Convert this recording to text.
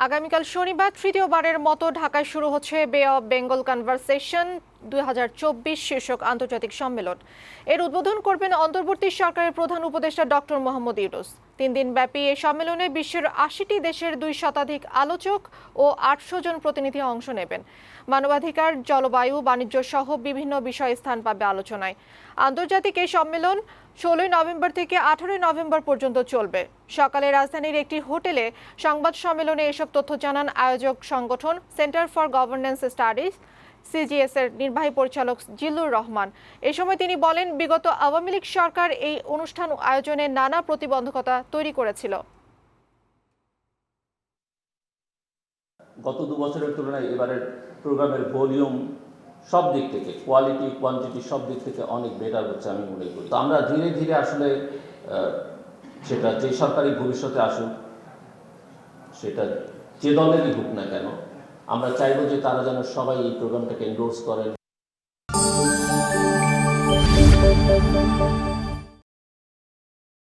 আগামীকাল শনিবার তৃতীয়বারের মতো ঢাকায় শুরু হচ্ছে বে অব বেঙ্গল কনভারসেশন 2024 শীর্ষক আন্তর্জাতিক সম্মেলন। এর উদ্বোধন করবেন অন্তর্বর্তী সরকারের প্রধান উপদেষ্টা ডক্টর মোহাম্মদ ইউনূস। 3 দিনব্যাপী এই সম্মেলনে বিশ্বের 80টি দেশের 2 শতাধিক আলোচক ও 800 জন প্রতিনিধি অংশ নেবেন। মানবাধিকার, জলবায়ু, বাণিজ্য সহ বিভিন্ন বিষয় স্থান পাবে আলোচনায়। আন্তর্জাতিক এই সম্মেলন 16 নভেম্বর থেকে 18 নভেম্বর পর্যন্ত চলবে। সকালে রাজধানীর একটি হোটেলে সংবাদ সম্মেলনে এসব তথ্য জানান আয়োজক সংগঠন centre for governance studies CGS এর নির্বাহী পরিচালক জিল্লুর রহমান। এ সময় তিনি বলেন, বিগত আওয়ামী লীগ সরকার এই অনুষ্ঠান আয়োজনে নানা প্রতিবন্ধকতা তৈরি করেছিল। গত 2 বছরের তুলনায় এবারের প্রোগ্রামের ভলিউম সব দিক থেকে, কোয়ালিটি কোয়ান্টিটি সব দিক থেকে অনেক বেটার হচ্ছে আমি মনে করি। তো আমরা ধীরে ধীরে আসলে সেটা যে সরকারি ভবিষ্যতে আসুক, সেটা যে দলেরই হোক না কেন, আমরা চাইবো যে তারা যেন সবাই এই প্রোগ্রামটাকে এন্ডোর্স করেন।